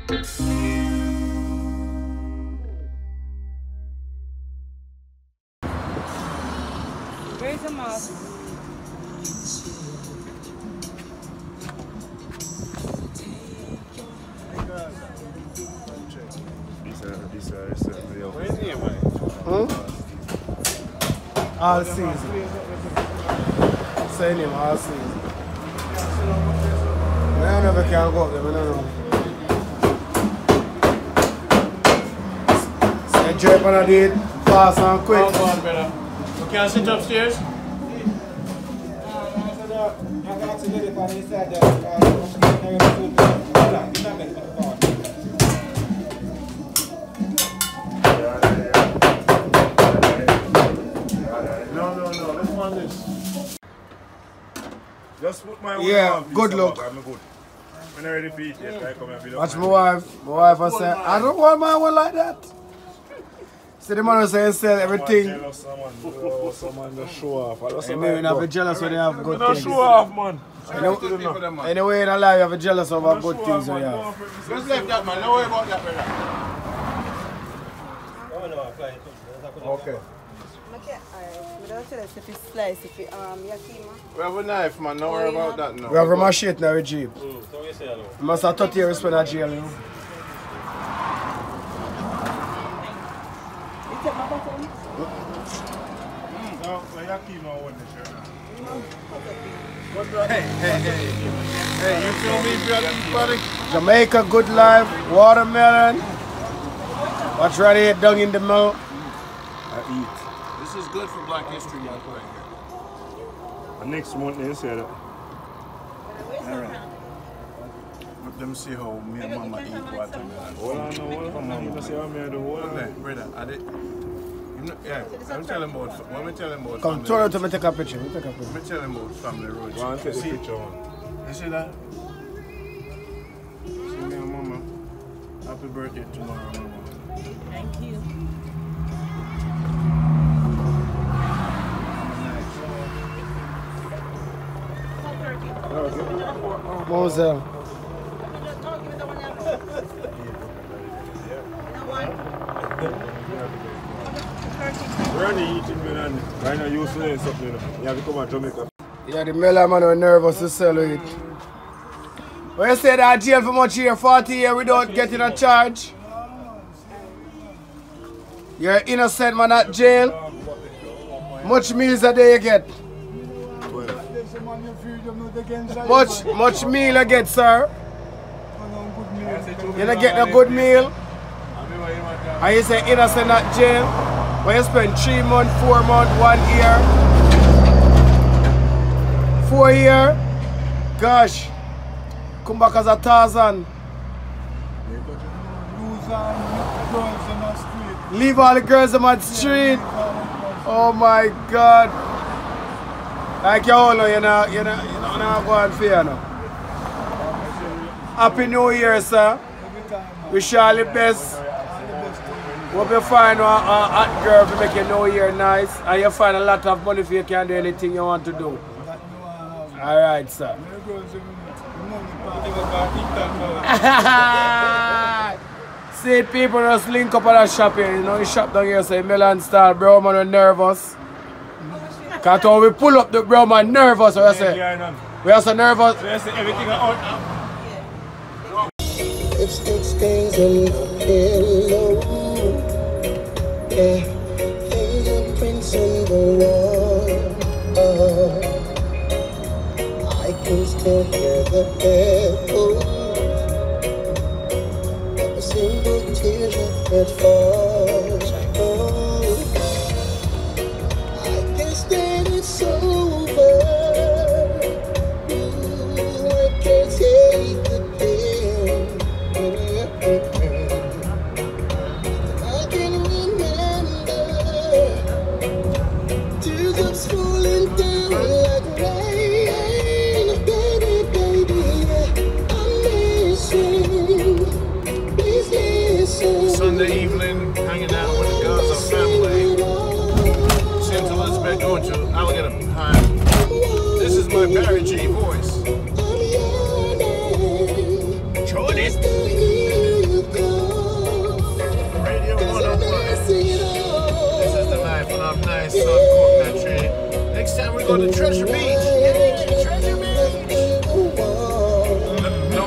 Where's the mask? Where's he, man? All season. Say him all season. I never can go up there, I don't know. Say drip on a date, fast and quick. Oh, God, brother. You can't sit upstairs? No, let's want this. Just put my Yeah, good look. I'm good. I'm not ready for it yet. I come and build up Watch my wife. My wife I say, I don't want my one like that. See the man say sell everything. Someone just show off. I just Anyway, not be jealous when they have good don't things. show off, man. Anyway, in a life you have to be jealous of our good things we have. Just left that, man. Don't worry about that, brother. Okay. We have a knife, man. Don't worry about that now. We have a machete now with Jeep. We must have 30 years spend at jail, you know. Hey, you feel me, buddy? Jamaica, good life, watermelon. What's ready here down in the mouth? I eat. This is good for Black History Month right here. Next month, they say that. Alright. Let them see how me and Mama eat watermelon. Hold on, you don't say how me do hold on. Brother, I did. You know, yeah, I'm telling about. When we tell him about. Come, turn it to me, take a picture. Let me tell him about Family Road. Go and take the picture on. You see that? See me and Mama. Happy birthday tomorrow, Mama. Thank you. Moselle. We're only eating melon. Right now, you used to learn something. You have to come to Jamaica. Yeah, the melon man was nervous to sell it. When you say that jail for much year, 40 years without getting a charge. You're innocent man at jail. Much meals a day you get. Much meal you get, sir. You don't get a good meal. And you say innocent at jail. When you spend 3 months, 4 months, 1 year. 4 years. Gosh. Come back as a Tarzan. Leave all the girls on the street. Oh my God. Like you all know, you're not going for you now. Happy New Year, sir. Wish you all the best. Hope you find a hot girl to make your New Year nice. And you find a lot of money if you can do anything you want to do. Alright, sir. See people just link up at that shop here. You know, the shop down here say Melon Style, bro man are nervous. Cause when we pull up the bro man nervous, so we say we are so nervous. So you say everything out. Lipstick stains on the pillow. Yeah, fingerprints on the wall. I can still hear the echo of a single tear that falls. Oh, I guess that it's over. Ooh, I can't take the pain. I can remember teardrops falling down like rain. Baby, baby, I'm missing. Please listen. Sunday evening,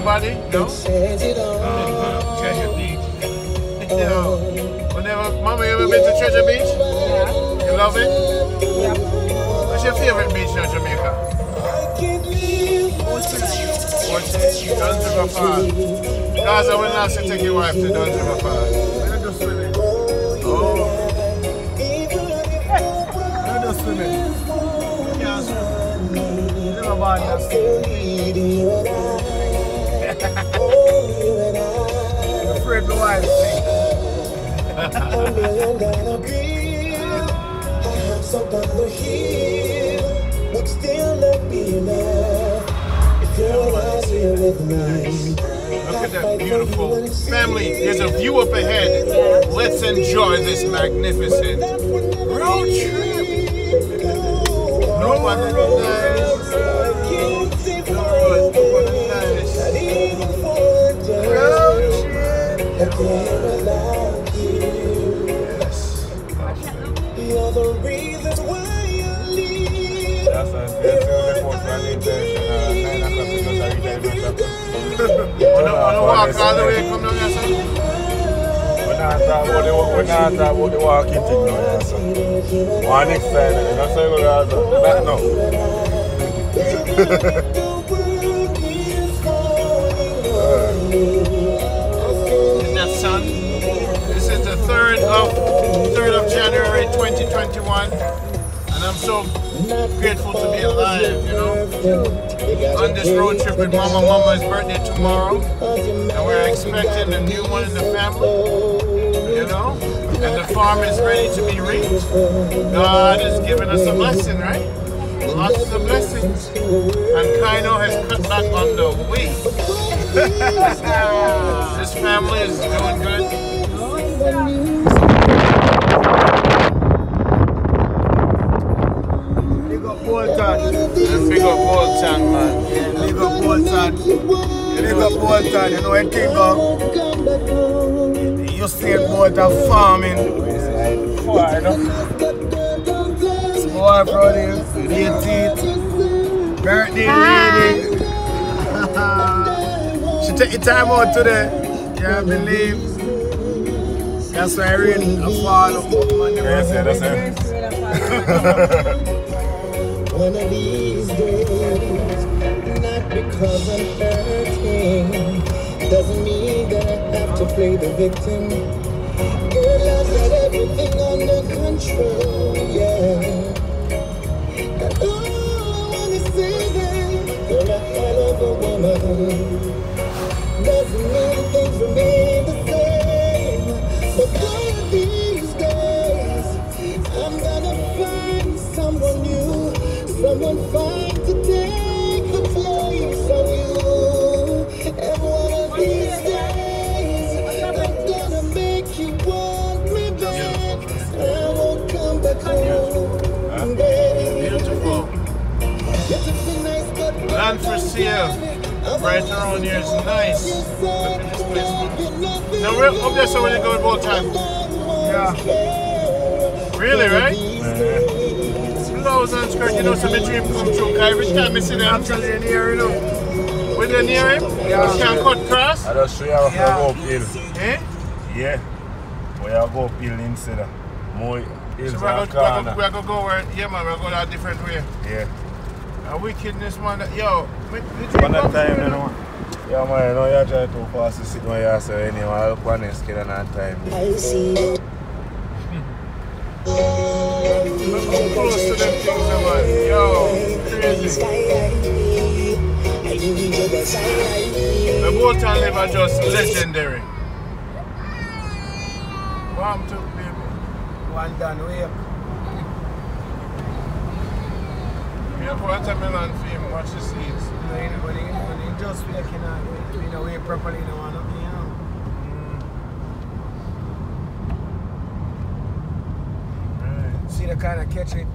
nobody? No? Treasure Beach. Yo, whenever, Mama, you ever been to Treasure Beach? Yeah. You love it? Yeah. What's your favorite beach in Jamaica? Duns River Falls. Gaza, when last you take your wife to Duns River Falls? We're just swimming. Oh. We're just swimming. Yes. Never bad enough. I'm afraid the wife sing. Would still not be enough if you're not here with me. Look at that beautiful family. There's a view up ahead. Let's enjoy this magnificent road trip. No one nice. Yes. You're the reason why you leave. That's why the report from the intention 9 o'clock because I reach the shop. Wanna walk all the way come down here, son? We're not talking about the walking thing now, yeah, so. One next time, that's how you go, Gaza. Not now. That son. This is the 3rd of January 2021, and I'm so grateful to be alive, you know. On this road trip with Mama. Mama's birthday tomorrow, and we're expecting a new one in the family, you know. And the farm is ready to be reaped. God has given us a blessing, right? Lots of blessings. And Kaino has cut back on the weight. This family is doing good. Big up Bolton. And big up Bolton, man. Big up Bolton. Big up Bolton. You know, I think of you see Bolton farming. Boy, brother, 18th. Birthday lady. She took the time out today. Can't believe. That's why I really follow. Yes, that's it. One of these days, not because I'm hurting, doesn't mean that I have to play the victim. Girl, I've got everything under control, yeah. And all I wanna say that you're a hell of a woman. Doesn't mean things remain the same, but one of these days, I'm gonna find someone new, someone fine to take the place of you. And one of these days, I'm gonna make you want me back. I won't come back home, baby. Beautiful. It's a nice but Land for sale. Right around here is nice. Look at this place, man. Now we're up there, so when you go with Bolton. Yeah. Really, right? Blouse and skirt, you know, so my dream come true. Cause every time I see them, Actually, in here, you know. when they're near him, Yeah. you can cut cross. I just show you how to Yeah. go uphill. Eh? Yeah. We are go uphill instead of more hills So and corner. we're gonna go where, yeah man, we're going a different way. Yeah. A wickedness, man. Yo, the dream One come time, true, you know. Yeah, man, you know, you try too fast to sit where you are, so anyway, I'll go and skid on that time. I see. We're close to them things, man. Yo, crazy. The Bolton live are just legendary. Warm to baby. One done, wait. Here for watermelon film, watch the seeds. When you just waking up, you know, wait properly, you know, you know. See the kind of catch it.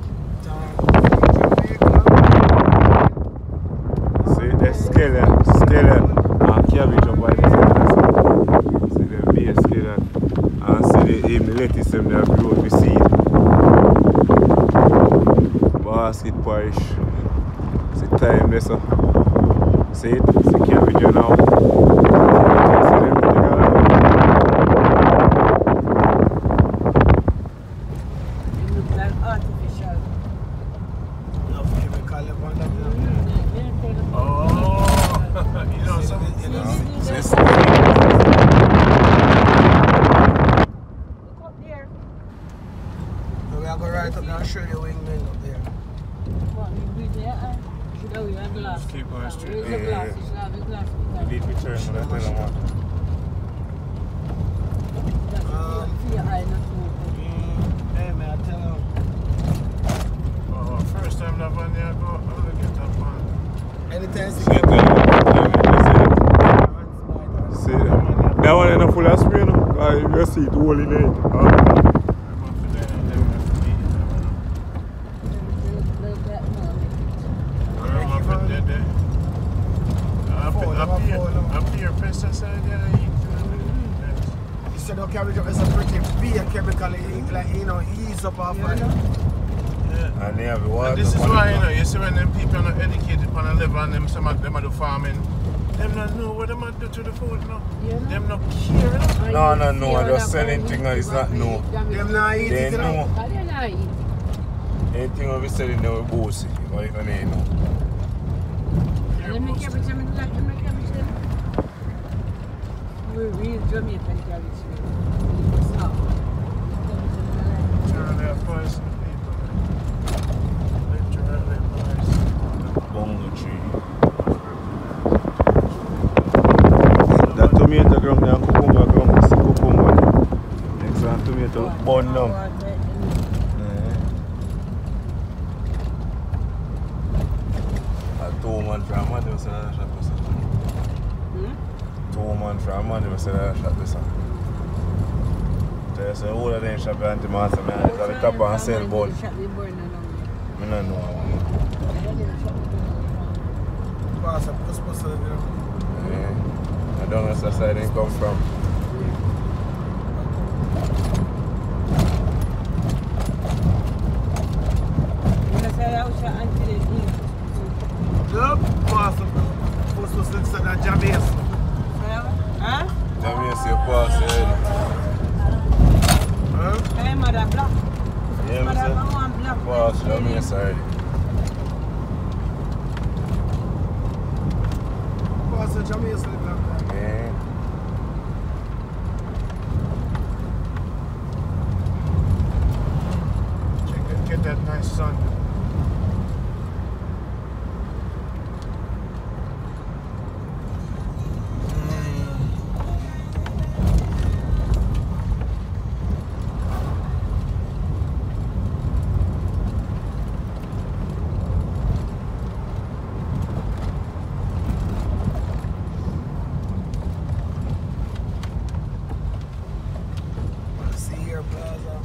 See, the skeleton, and cabbage up by the side. See the base skeleton, and see the lettuce them that grow with seed. Basket parish. See time there, so. See it? See cabbage now. show the wingman up there. What, we there? No, you have glass. Just keep going straight. Where's the glass? You should have the glass. Lead me turn, but I tell them what. For your eye not to open. Hey man, I tell you. Oh, first time that one there, go, I'm gonna get up on. Anytime See that one in a full of spray now? You see it all in it. I'm up for there, and then we have to beat it. I'm up in there. Up here, pesticide, yeah, you said okay, it's a pretty big chemical, like, you know, ease up off of it. yeah. And they have the water. And this is why, you know, you see when them people are not educated on a level and them, some of them are do farming, them not know what them do to the food, no. Yeah. Them not care, no. No, I just selling things that is not no. Them not eat They it, you know. know. How do you not eat? Anything we be selling there with bossy, or even they know. Let me cabbage, let me like them like cabbage then. We're real Jamaican cabbage. Literally poison people. Literally poison. Bongo tree. That tomato ground and cucumber ground, this cucumber. Next one tomato bun down. A 2 man from Monday was another shot this one. 2 man from Monday was another shot this one. So all of them shop and master man, it's at the top and sell bun. I don't know. Pass up, what's supposed to be? Yeah. I don't know where side they come from. Look, pass up. What's supposed to be that Jamaica? Huh? Jamaica pass already. Hey, mother black. Yeah, Mother Mr. one black. Pass Jamaica already. Pass the Jamaica. Yeah. Get that nice sun. See here, Plaza.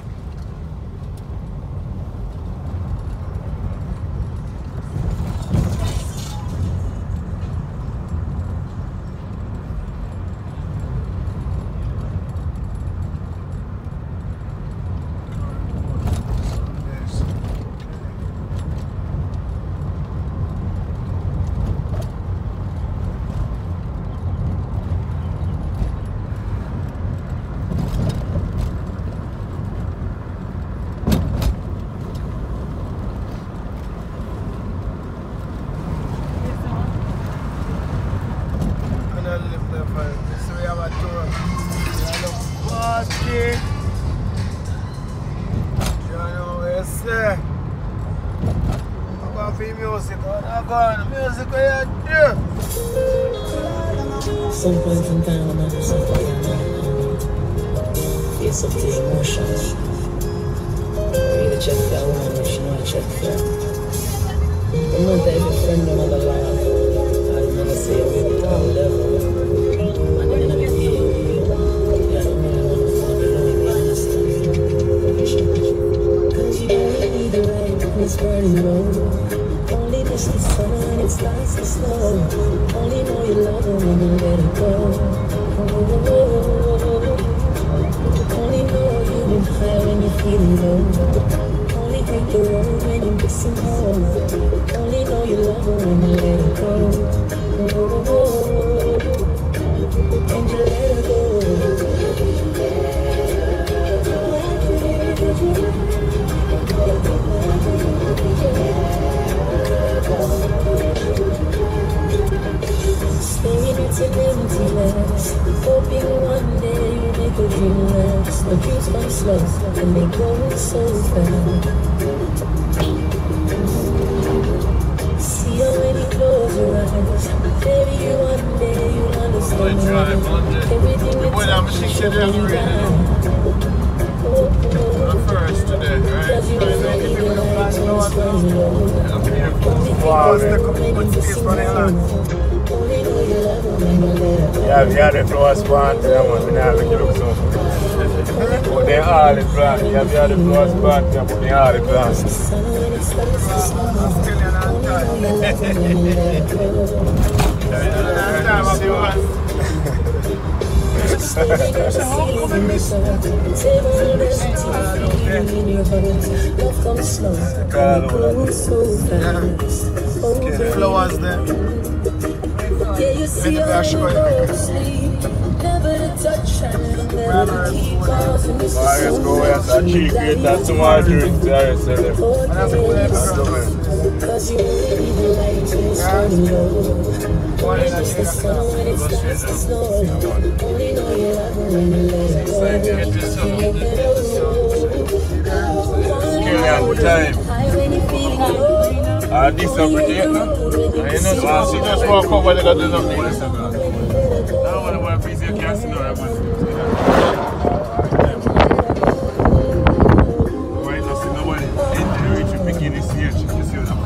So we have a tour. Party. You know what you say? I'm going for music. I'm going music where you do. Some point in time when I have something face up to the emotions. Really check that one, if you know I check that. I'm not that every friend another laugh. I never say a word at all level. And then I be yeah, I don't really want to fall below, you understand? Cause you don't need the light, it's burning low. Only miss the sun, it starts to slow. Only know you love her when you let it go. Only know you've been high when you're feeling low. Only hate the road when you're missing home. Only know you love her when you let it go. And you let her go. Staying it's an emptiness. Hoping one day you make a dream last. The dreams come slow and they go so fast. See you when you close your eyes. Baby, one day you'll understand. Everything you touch is first today, right? Wow, the commitment is running along. Yeah, we had the flower spot there, man. We never make it look so. But they all the plants. Yeah, we had the flower spot there, but they all the plants. Flowers there. Yeah, you see how you go sleep. Never to touch and never to keep causing me Let's go, yes, I cheap it, that's tomorrow drink. There, sell them. Cause you really the light when it's turning low. Only miss the sun when it starts to snow. Only know you love me when you let go. Time. When you feeling low. This is pretty, no? I know, so just walk over, they got to do nothing. Now, when I want to you can't see no one. Why not see nobody in the reach of bikini here? You see what I'm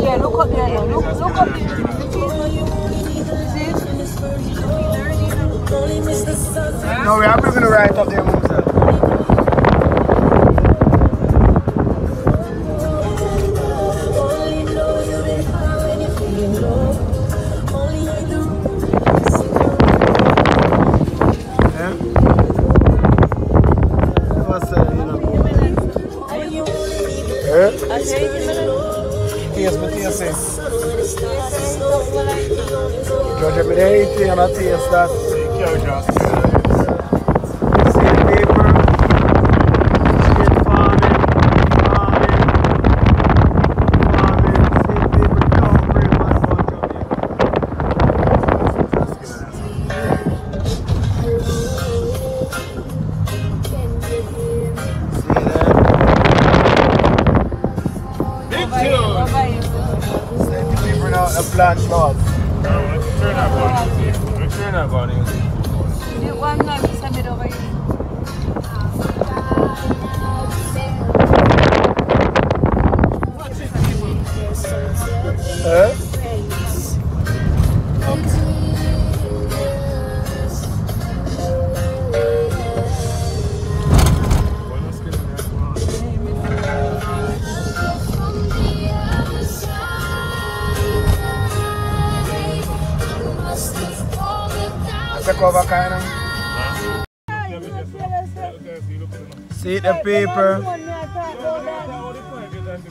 Yeah, look up there now. Look up there. No, we are moving right up there, Moses. Georgia, me there eating and I taste that. See the paper. Shit farming. See the paper. Don't bring my phone See that? Big tune. See the paper now, the plant flowers. Return our body. One time, send it over here. Take over kind of. See the paper.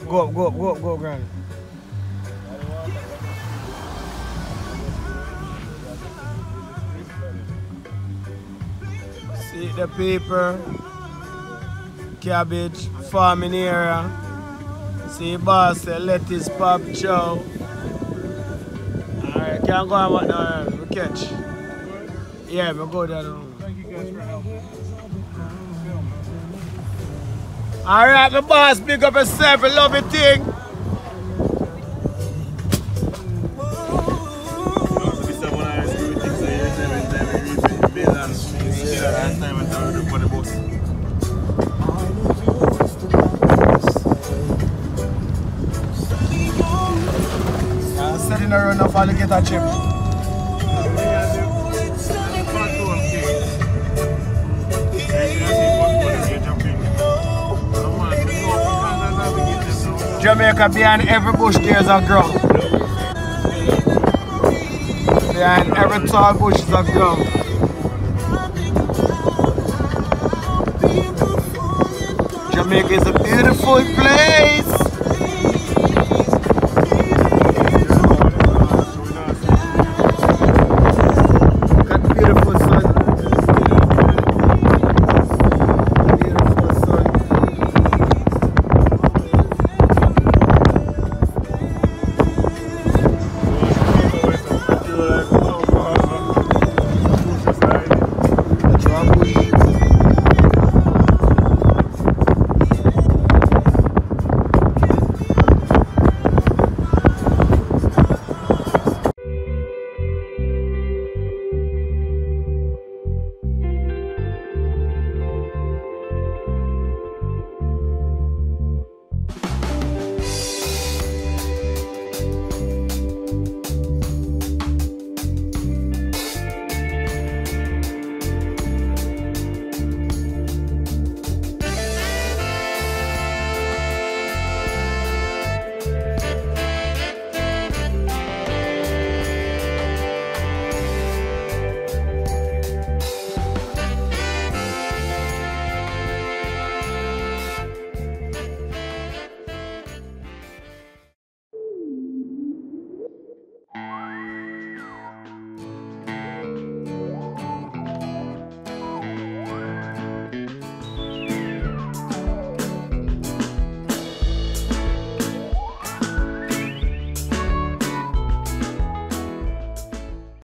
Go, Granny. See the paper. Cabbage, farming area. See boss, lettuce, pop, chow. Alright, can't go on what now, we catch. Yeah, we'll go there now. Alright, the boss, big up yourself, a lovely thing. Setting around off alligator chip. Jamaica, behind every bush there's a ground. Behind every tall bush is a ground. Jamaica is a beautiful place.